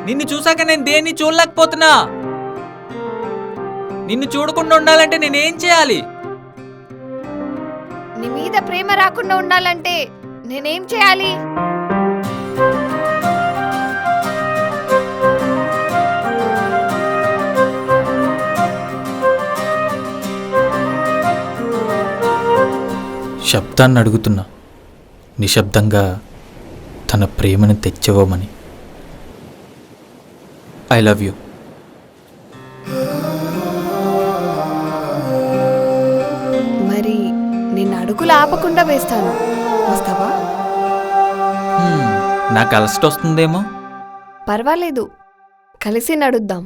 నిన్ను చూసాక నేను దేన్ని చూడలేకపోతున్నా. నిన్ను చూడకుండా ఉండాలంటే నేనేం చేయాలి? నీ మీద ప్రేమ రాకుండా ఉండాలంటే నేనేం చేయాలి? శబ్దాన్ని అడుగుతున్నా, నిశ్శబ్దంగా తన ప్రేమను తెచ్చివ్వమని. I love you. మరి నిన్ను అడుగులు ఆపకుండా వేస్తాను, వస్తావా? నాకు అలసట వస్తుందేమో. పర్వాలేదు, కలిసి నడుద్దాం.